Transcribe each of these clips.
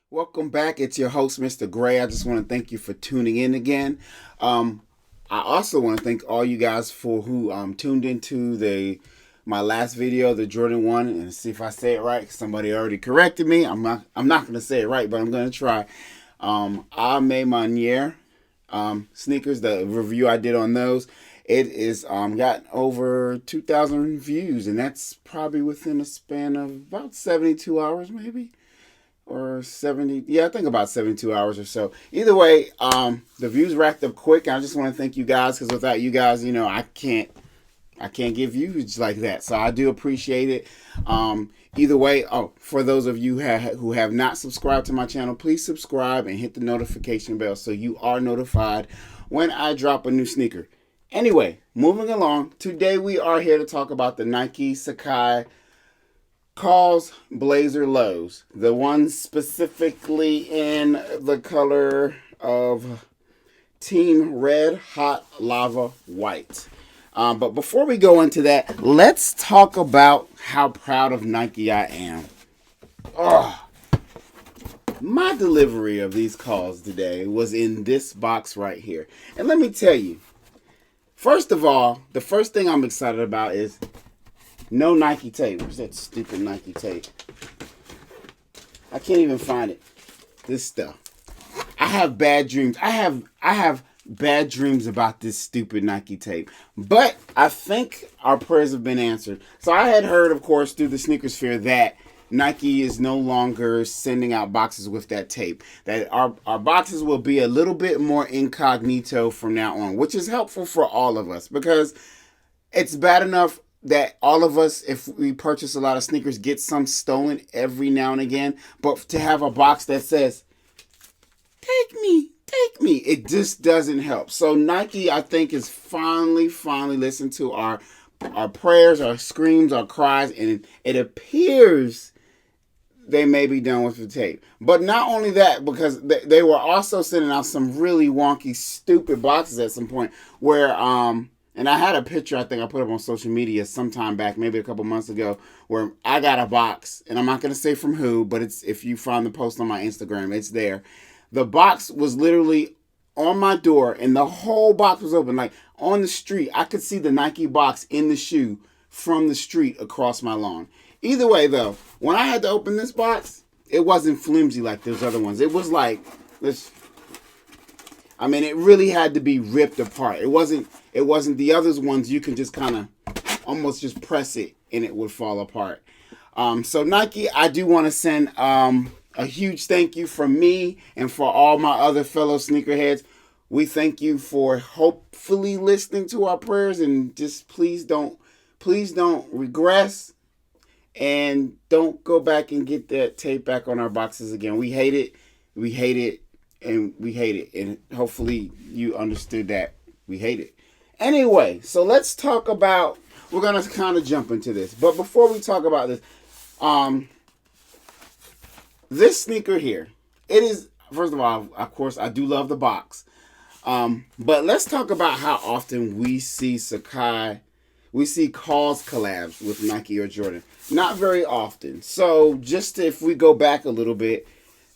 Welcome back. It's your host, Mr. Gray. I just want to thank you for tuning in again. I also want to thank all you guys for who tuned into the my last video, the Jordan one, and see if I say it right. Somebody already corrected me. I'm not going to say it right, but I'm going to try. I made my Nier sneakers. The review I did on those. It is got over 2,000 views, and that's probably within a span of about 72 hours, maybe or 70. Yeah, I think about 72 hours or so. Either way, the views racked up quick. I just want to thank you guys because without you guys, I can't give views like that. So I do appreciate it. Either way, for those of you who have not subscribed to my channel, please subscribe and hit the notification bell so you are notified when I drop a new sneaker. Anyway, moving along, today we are here to talk about the Nike Sacai Kaws Blazer Lows, the ones specifically in the color of Team Red Hot Lava White. But before we go into that, let's talk about how proud of Nike I am. Oh, my delivery of these calls today was in this box right here. And let me tell you, first of all, the first thing I'm excited about is no Nike tape. Where's that stupid Nike tape? I can't even find it. This stuff. I have bad dreams. I have bad dreams about this stupid Nike tape. But I think our prayers have been answered. So I had heard, of course, through the sneakers fair that Nike is no longer sending out boxes with that tape. That our boxes will be a little bit more incognito from now on, which is helpful for all of us because it's bad enough that all of us, if we purchase a lot of sneakers, get some stolen every now and again. But to have a box that says, take me, it just doesn't help. So Nike, I think, is finally listened to our prayers, our screams, our cries, and it appears they may be done with the tape. But not only that, because they were also sending out some really wonky, stupid boxes at some point where and I had a picture I think I put up on social media sometime back, maybe a couple months ago, where I got a box, and I'm not going to say from who, but it's if you find the post on my Instagram, it's there. The box was literally on my door, and the whole box was open. Like on the street, I could see the Nike box in the shoe from the street across my lawn. Either way, though, when I had to open this box, it wasn't flimsy like those other ones. It was like this. I mean, it really had to be ripped apart. It wasn't the others ones you can just kind of almost just press it and it would fall apart. So Nike, I do want to send a huge thank you from me and for all my other fellow sneakerheads. We thank you for hopefully listening to our prayers, and just please don't regress and don't go back and get that tape back on our boxes again. We hate it. We hate it. And we hate it. And hopefully you understood that we hate it. Anyway, so let's talk about, we're going to kind of jump into this. But before we talk about this, this sneaker here, it is, first of all, of course, I do love the box. But let's talk about how often we see Sacai, we see Kaws collabs with Nike or Jordan. Not very often. So just if we go back a little bit,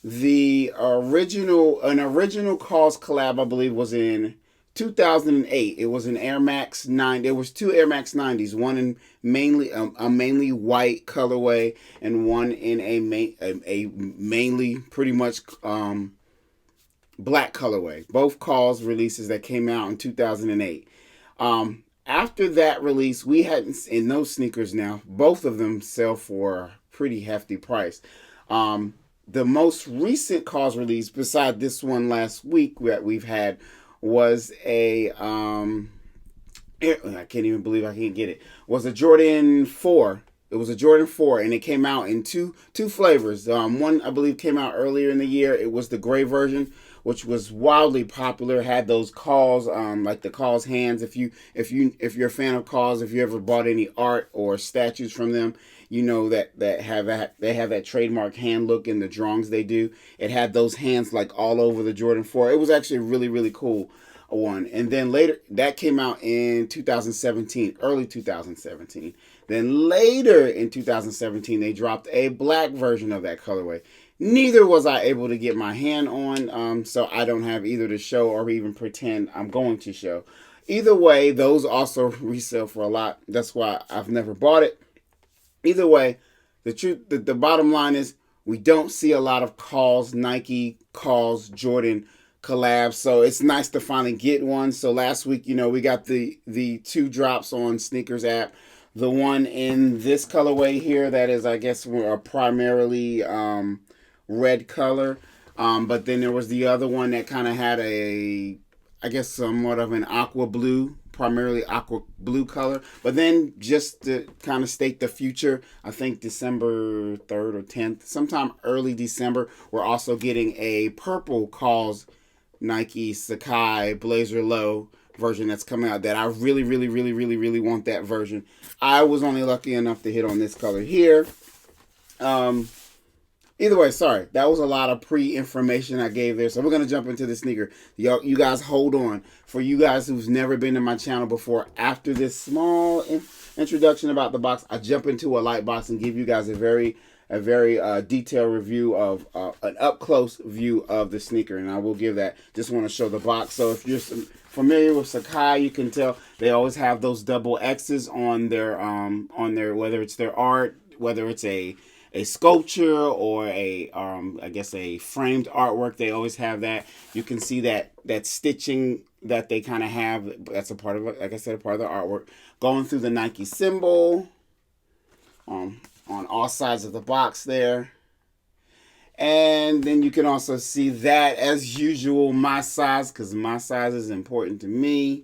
an original Kaws collab, I believe, was in 2008. It was an Air Max 9. There was two Air Max 90s, one in mainly a mainly white colorway and one in a mainly pretty much black colorway. Both Kaws releases that came out in 2008. After that release, we hadn't in those sneakers now. Both of them sell for a pretty hefty price. The most recent Kaws release, beside this one last week that we've had, was I can't even believe I can't get it. Was a Jordan 4. It was a Jordan 4, and it came out in two flavors. One I believe came out earlier in the year. It was the gray version, which was wildly popular. Had those Kaws, like the Kaws hands. If you're a fan of Kaws, if you ever bought any art or statues from them, you know that they have that trademark hand look in the drawings they do. It had those hands like all over the Jordan 4. It was actually a really cool one. And then later, that came out in 2017, early 2017. Then later in 2017, they dropped a black version of that colorway. Neither was I able to get my hand on, so I don't have either to show or even pretend I'm going to show. Either way, those also resell for a lot. That's why I've never bought it. Either way, the bottom line is we don't see a lot of Kaws, Nike, Kaws, Jordan collabs. So it's nice to finally get one. So last week, we got the two drops on Sneakers app. The one in this colorway here that is, I guess, primarily red color. But then there was the other one that kind of had I guess, somewhat of an aqua blue, primarily aqua blue color. But then just to kind of state the future, I think December 3rd or 10th, sometime early December, we're also getting a purple Kaws Nike Sacai Blazer Low version that's coming out that I really, really, really, really, really want that version. I was only lucky enough to hit on this color here. Either way, sorry. That was a lot of pre-information I gave there. So we're going to jump into the sneaker. You guys hold on. For you guys who's never been to my channel before, after this small introduction about the box, I jump into a light box and give you guys a very detailed review of an up-close view of the sneaker. And I will give that. Just want to show the box. So if you're familiar with Sacai, you can tell they always have those double X's on their whether it's their art, whether it's a sculpture or I guess a framed artwork. They always have that. You can see that stitching that they kind of have. That's a part of it. Like I said, a part of the artwork. Going through the Nike symbol on all sides of the box there. And then you can also see that, as usual, my size, because my size is important to me.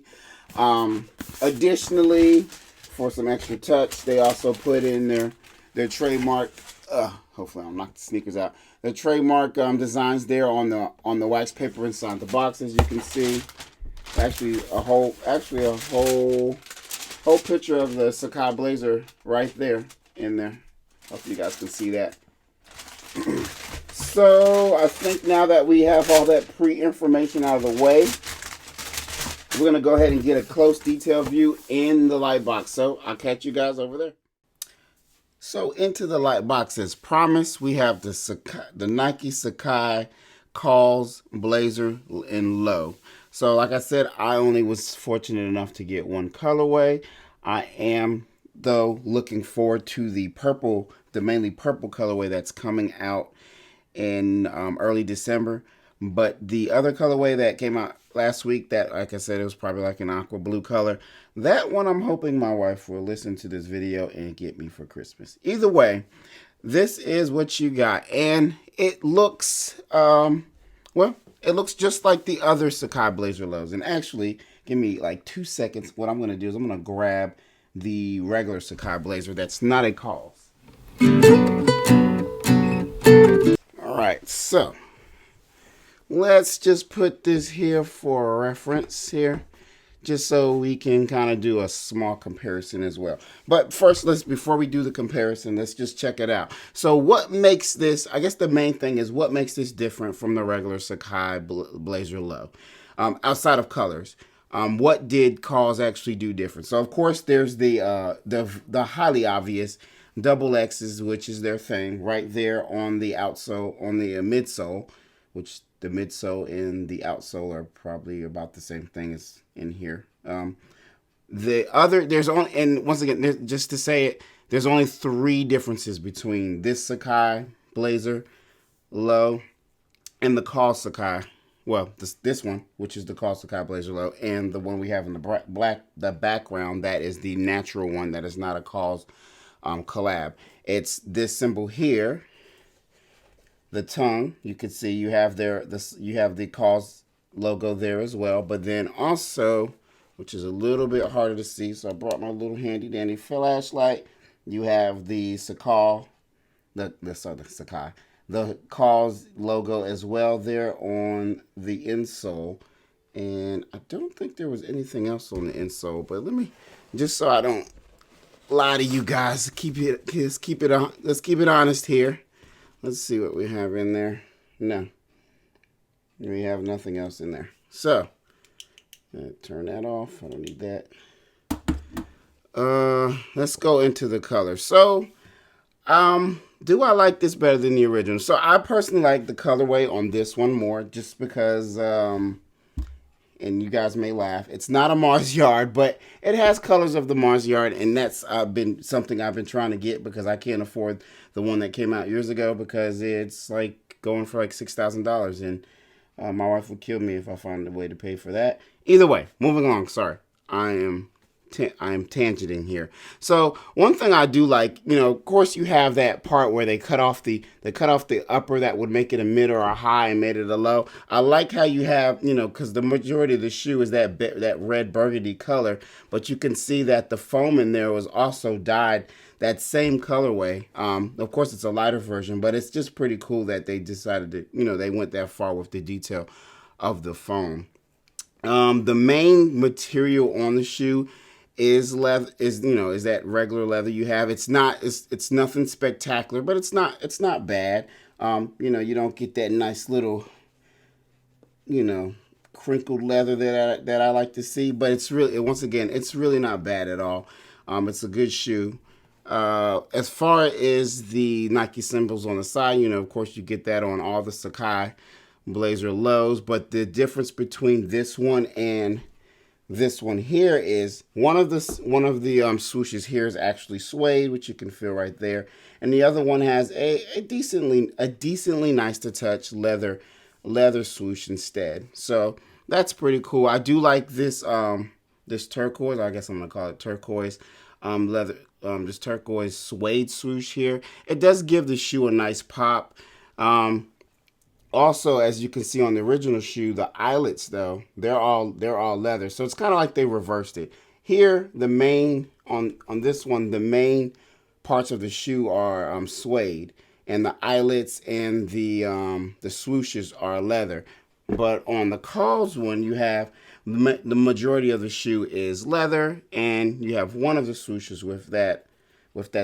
Additionally, for some extra touch, they also put in their trademark. Hopefully I'll knock the sneakers out. The trademark designs there on the wax paper inside the box, as you can see. Actually a whole picture of the Sacai Blazer right there in there. Hope you guys can see that. So I think now that we have all that pre-information out of the way, we're going to go ahead and get a close detailed view in the light box. So I'll catch you guys over there. So into the light box, as promised, we have the Nike Sacai Kaws Blazer in low. So like I said, I only was fortunate enough to get one colorway. I am, though, looking forward to the mainly purple colorway that's coming out in early December. But the other colorway that came out last week, that, like I said, it was probably like an aqua blue color. That one I'm hoping my wife will listen to this video and get me for Christmas. Either way, this is what you got. And it looks, well, it looks just like the other Sacai Blazer Lows. And actually, give me like 2 seconds. What I'm going to do is I'm going to grab the regular Sacai Blazer that's not a Kaws. All right, so let's just put this here for a reference here, just so we can kind of do a small comparison as well. But first, before we do the comparison, let's just check it out. So what makes this, I guess the main thing is what makes this different from the regular Sacai Blazer Low, outside of colors. What did Kaws actually do different? So of course there's the highly obvious double X's, which is their thing right there on the outsole, on the midsole, which the midsole and the outsole are probably about the same thing as in here. There's only, and once again, just to say it, there's only 3 differences between this Sacai Blazer Low and the Kaws Sacai. Well, this one, which is the Kaws Sacai Blazer Low, and the one we have in the background, that is the natural one, that is not a Kaws collab. It's this symbol here. The tongue, you can see you have you have the Kaws logo there as well, but then also, which is a little bit harder to see, so I brought my little handy dandy flashlight. You have the Sacai, the Kaws logo as well there on the insole, and I don't think there was anything else on the insole. But let me, just so I don't lie to you guys, let's keep it honest here. Let's see what we have in there. No, we have nothing else in there. So, turn that off. I don't need that. Let's go into the color. So, Do I like this better than the original? So I personally like the colorway on this one more, just because and you guys may laugh. It's not a Mars Yard, but it has colors of the Mars Yard, and that's been something I've been trying to get because I can't afford the one that came out years ago because it's like going for like $6,000, and my wife would kill me if I find a way to pay for that. Either way, moving along. Sorry, I am tangenting here. So one thing I do like, of course, you have that part where they cut off the upper that would make it a mid or a high and made it a low. I like how you have, because the majority of the shoe is that red burgundy color, but you can see that the foam in there was also dyed that same colorway. Of course, it's a lighter version, but it's just pretty cool that they decided to, they went that far with the detail of the foam. The main material on the shoe is leather, is that regular leather you have. It's nothing spectacular, but it's not bad. You don't get that nice little crinkled leather that I like to see, but it's really not bad at all. It's a good shoe. As far as the Nike symbols on the side, of course you get that on all the Sacai Blazer lows, but the difference between this one and this one here is one of the swooshes here is actually suede, which you can feel right there, and the other one has a decently nice to touch leather swoosh instead. So that's pretty cool. I do like this this turquoise. I guess I'm gonna call it turquoise leather. This turquoise suede swoosh here. It does give the shoe a nice pop. Also, as you can see on the original shoe, the eyelets though they're all leather, so it's kind of like they reversed it. Here, the main on this one, the main parts of the shoe are suede, and the eyelets and the swooshes are leather. But on the Kaws one, you have the majority of the shoe is leather, and you have one of the swooshes with that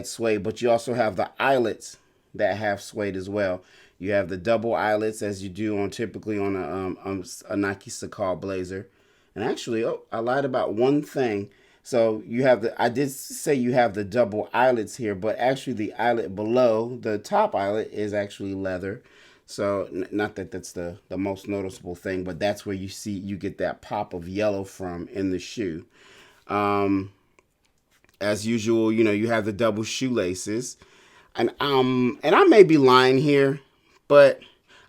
suede. But you also have the eyelets that have suede as well. You have the double eyelets as you do typically on a Nike Sacai Blazer. And actually, I lied about one thing. So I did say you have the double eyelets here, but actually the eyelet below the top eyelet is actually leather. So not that that's the most noticeable thing, but that's where you get that pop of yellow from in the shoe. As usual, you have the double shoelaces. And I may be lying here, but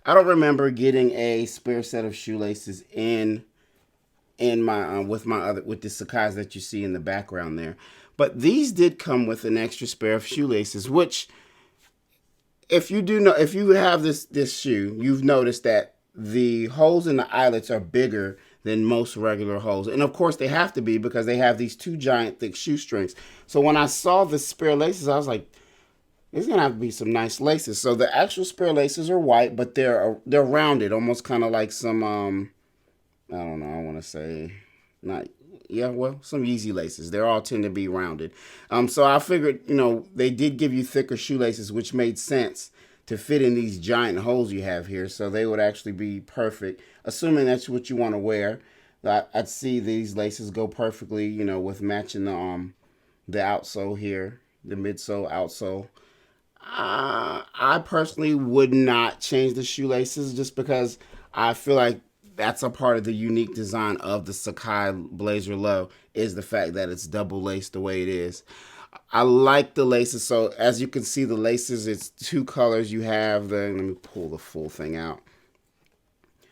I don't remember getting a spare set of shoelaces in my with the Sacai's that you see in the background there. But these did come with an extra spare of shoelaces, which if you have this shoe, you've noticed that the holes in the eyelets are bigger than most regular holes. And of course they have to be because they have these two giant thick shoestrings. So when I saw the spare laces, I was like, there's gonna have to be some nice laces. So the actual spare laces are white, but they're rounded, almost kind of like some I don't know. I want to say not. Yeah, well, some Yeezy laces. They all tend to be rounded. So I figured, they did give you thicker shoelaces, which made sense to fit in these giant holes you have here. So they would actually be perfect, assuming that's what you want to wear. I'd see these laces go perfectly, with matching the outsole here, the midsole, outsole. I personally would not change the shoelaces just because I feel like that's a part of the unique design of the Sacai Blazer Low is the fact that it's double laced the way it is. I like the laces. So as you can see, the laces, it's two colors. You have let me pull the full thing out.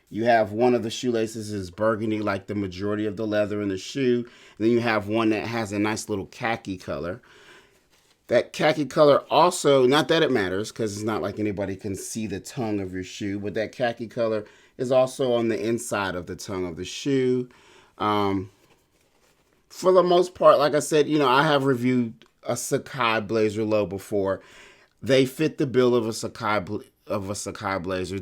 You have one of the shoelaces is burgundy, like the majority of the leather in the shoe. And then you have one that has a nice little khaki color. That khaki color also, not that it matters, because it's not like anybody can see the tongue of your shoe, but that khaki color is also on the inside of the tongue of the shoe. For the most part, like I said, I have reviewed a Sacai Blazer Low before. They fit the bill of a Sacai Blazer.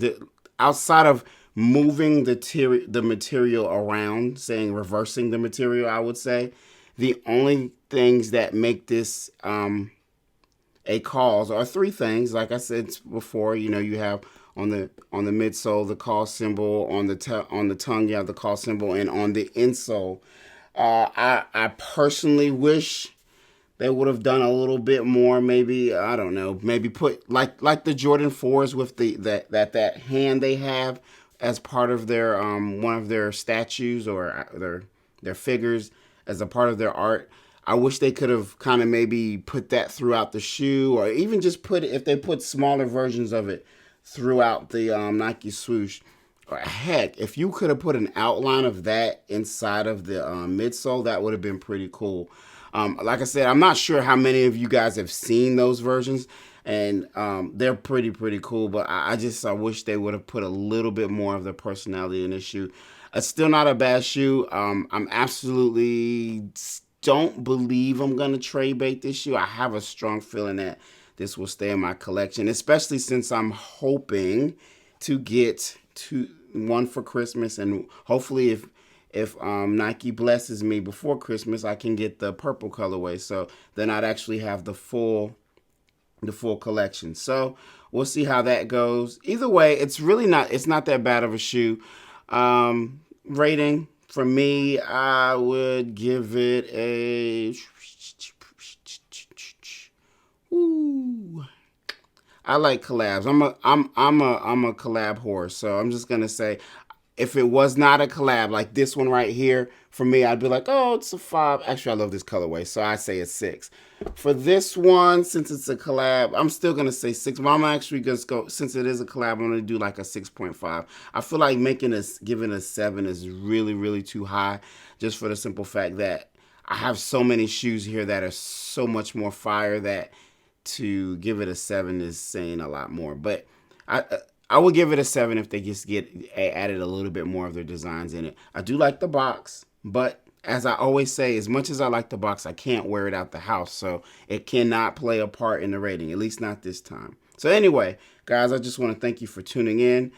Outside of moving the material around, reversing the material, I would say, the only things that make this a Kaws are three things. Like I said before, you have on the midsole the Kaws symbol, on the tongue you have the Kaws symbol, and on the insole, I personally wish they would have done a little bit more. Maybe, I don't know, maybe put like the Jordan 4s with that hand they have as part of their one of their statues or their figures as a part of their art. I wish they could have kind of maybe put that throughout the shoe, or even just put it, if they put smaller versions of it throughout the Nike swoosh. Or heck, if you could have put an outline of that inside of the midsole, that would have been pretty cool. Like I said, I'm not sure how many of you guys have seen those versions, and they're pretty cool. But I wish they would have put a little bit more of their personality in this shoe. It's still not a bad shoe. I'm absolutely don't believe I'm gonna trade bait this shoe. I have a strong feeling that this will stay in my collection, especially since I'm hoping to get one for Christmas, and hopefully if Nike blesses me before Christmas, I can get the purple colorway. So then I'd actually have the full collection. So we'll see how that goes. Either way, it's not that bad of a shoe. Rating for me, I would give it a ooh. I like collabs. I'm a collab horse, so I'm just gonna say, if it was not a collab like this one right here, for me, I'd be like, oh, it's a 5. Actually, I love this colorway, so I say it's 6. For this one, since it's a collab, I'm still gonna say 6. But I'm actually just go, since it is a collab, I'm gonna do like a 6.5. I feel like giving a 7 is really too high, just for the simple fact that I have so many shoes here that are so much more fire that to give it a 7 is saying a lot more. But I would give it a 7 if they just added a little bit more of their designs in it. I do like the box, but as I always say, as much as I like the box, I can't wear it out the house, so it cannot play a part in the rating, at least not this time. So anyway, guys, I just want to thank you for tuning in.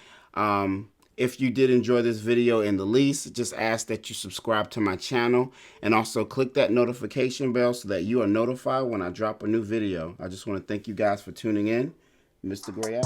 If you did enjoy this video in the least, just ask that you subscribe to my channel and also click that notification bell so that you are notified when I drop a new video. I just want to thank you guys for tuning in. Mr. Gray out.